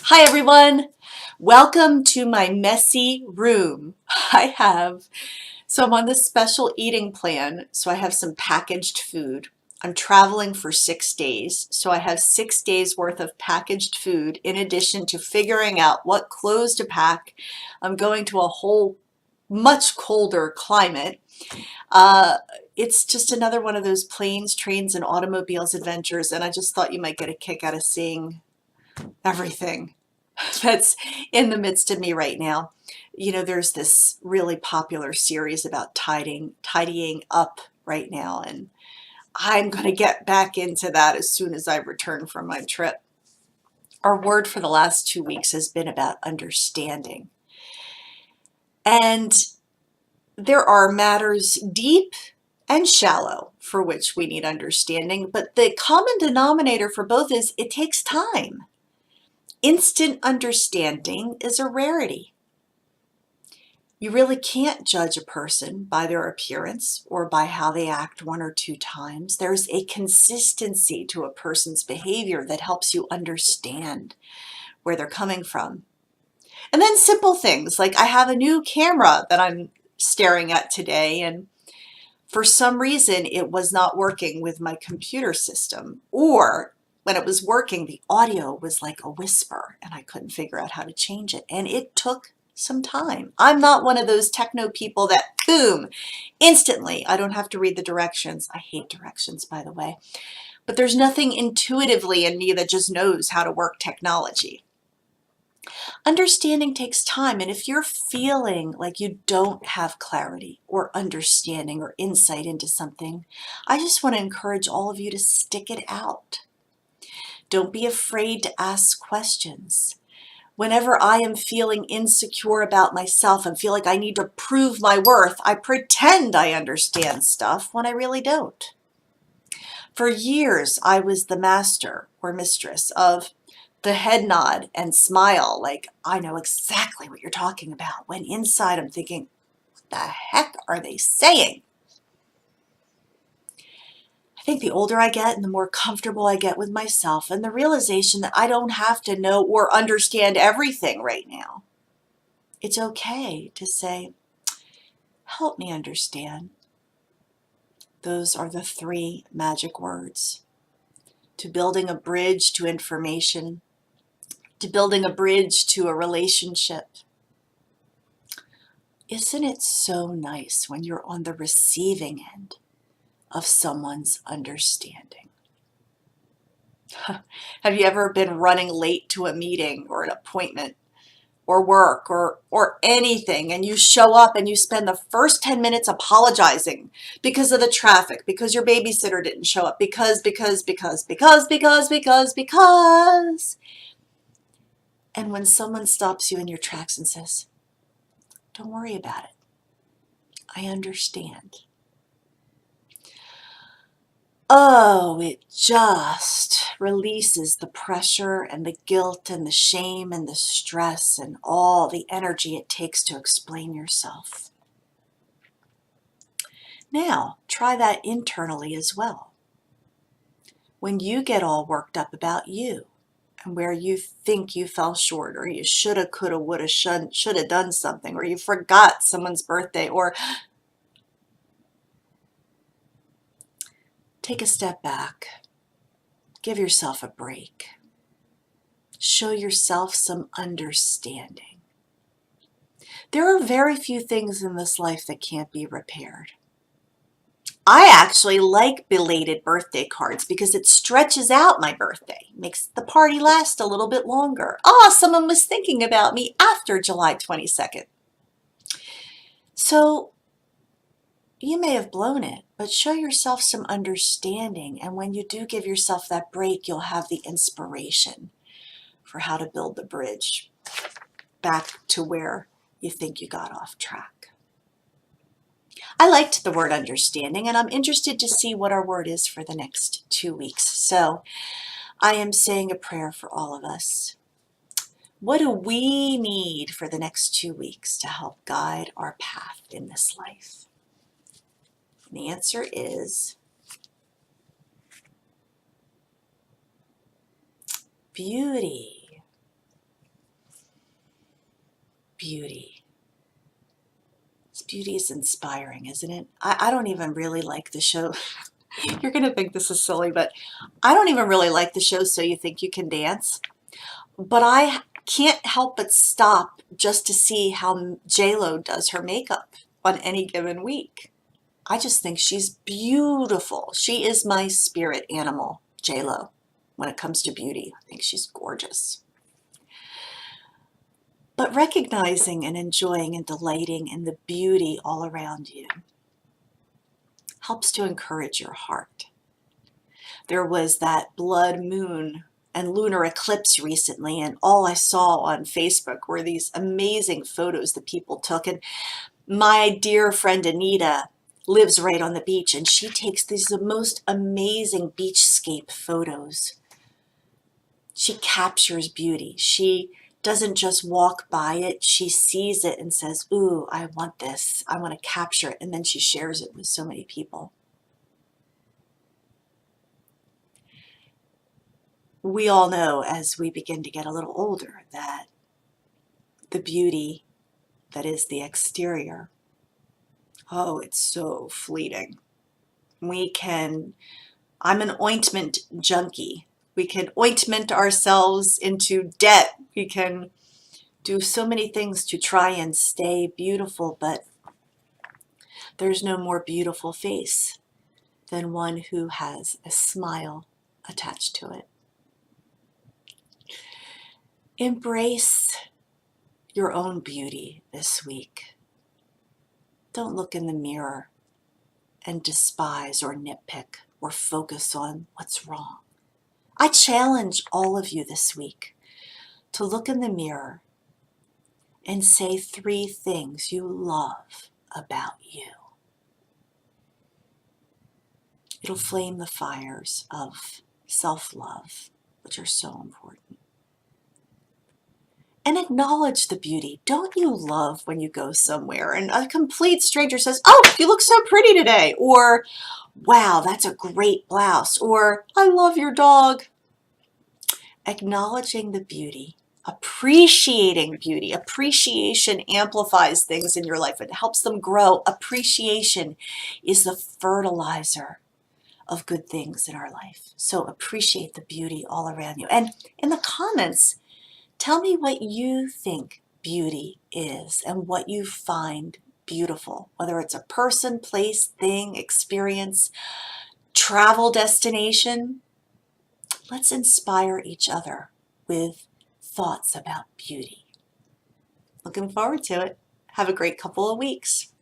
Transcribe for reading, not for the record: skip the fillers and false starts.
Hi everyone, welcome to my messy room. I'm on this special eating plan, so I have some packaged food. I'm traveling for 6 days, so I have 6 days worth of packaged food in addition to figuring out what clothes to pack. I'm going to a whole much colder climate. Uh, it's just another one of those planes, trains, and automobiles adventures, and I just thought you might get a kick out of seeing everything that's in the midst of me right now. You know, there's this really popular series about tidying up right now, and I'm going to get back into that as soon as I return from my trip. Our word for the last 2 weeks has been about understanding. And there are matters deep and shallow for which we need understanding, but the common denominator for both is it takes time. Instant understanding is a rarity. You really can't judge a person by their appearance or by how they act one or two times. There's a consistency to a person's behavior that helps you understand where they're coming from. And then simple things like I have a new camera that I'm staring at today, and for some reason it was not working with my computer system, or when it was working, the audio was like a whisper and I couldn't figure out how to change it. And it took some time. I'm not one of those techno people that boom, instantly, I don't have to read the directions. I hate directions, by the way, but there's nothing intuitively in me that just knows how to work technology. Understanding takes time, and if you're feeling like you don't have clarity or understanding or insight into something, I just want to encourage all of you to stick it out. Don't be afraid to ask questions. Whenever I am feeling insecure about myself and feel like I need to prove my worth, I pretend I understand stuff when I really don't. For years, I was the master or mistress of the head nod and smile, like I know exactly what you're talking about, when inside I'm thinking, what the heck are they saying? I think the older I get and the more comfortable I get with myself and the realization that I don't have to know or understand everything right now. It's okay to say, help me understand. Those are the three magic words to building a bridge to information, to building a bridge to a relationship. Isn't it so nice when you're on the receiving end of someone's understanding? Have you ever been running late to a meeting or an appointment or work or anything, and you show up and you spend the first 10 minutes apologizing because of the traffic, because your babysitter didn't show up, because, and when someone stops you in your tracks and says, don't worry about it, I understand. Oh, it just releases the pressure and the guilt and the shame and the stress and all the energy it takes to explain yourself. Now, try that internally as well. When you get all worked up about you and where you think you fell short, or you shoulda, coulda, woulda, shoulda done something, or you forgot someone's birthday, or take a step back. Give yourself a break. Show yourself some understanding. There are very few things in this life that can't be repaired. I actually like belated birthday cards because it stretches out my birthday, makes the party last a little bit longer. Ah, someone was thinking about me after July 22nd. So you may have blown it, but show yourself some understanding. And when you do give yourself that break, you'll have the inspiration for how to build the bridge back to where you think you got off track. I liked the word understanding, and I'm interested to see what our word is for the next 2 weeks. So I am saying a prayer for all of us. What do we need for the next 2 weeks to help guide our path in this life? And the answer is beauty. beauty. This beauty is inspiring, isn't it? I don't even really like the show. You're going to think this is silly, but I don't even really like the show So You Think You Can Dance. But I can't help but stop just to see how J-Lo does her makeup on any given week. I just think she's beautiful. She is my spirit animal, J-Lo, when it comes to beauty. I think she's gorgeous. But recognizing and enjoying and delighting in the beauty all around you helps to encourage your heart. There was that blood moon and lunar eclipse recently, and all I saw on Facebook were these amazing photos that people took. And my dear friend Anita lives right on the beach, and she takes these most amazing beachscape photos. She captures beauty. She doesn't just walk by it. She sees it and says, ooh, I want this. I want to capture it. And then she shares it with so many people. We all know as we begin to get a little older that the beauty that is the exterior, oh, it's so fleeting. I'm an ointment junkie. We can ointment ourselves into debt. We can do so many things to try and stay beautiful, but there's no more beautiful face than one who has a smile attached to it. Embrace your own beauty this week. Don't look in the mirror and despise or nitpick or focus on what's wrong. I challenge all of you this week to look in the mirror and say 3 things you love about you. It'll flame the fires of self-love, which are so important. And acknowledge the beauty. Don't you love when you go somewhere and a complete stranger says, oh, you look so pretty today, or wow, that's a great blouse, or I love your dog. Acknowledging the beauty, appreciating beauty. Appreciation amplifies things in your life. It helps them grow. Appreciation is the fertilizer of good things in our life. So appreciate the beauty all around you. And in the comments, tell me what you think beauty is and what you find beautiful, whether it's a person, place, thing, experience, travel destination. Let's inspire each other with thoughts about beauty. Looking forward to it. Have a great couple of weeks.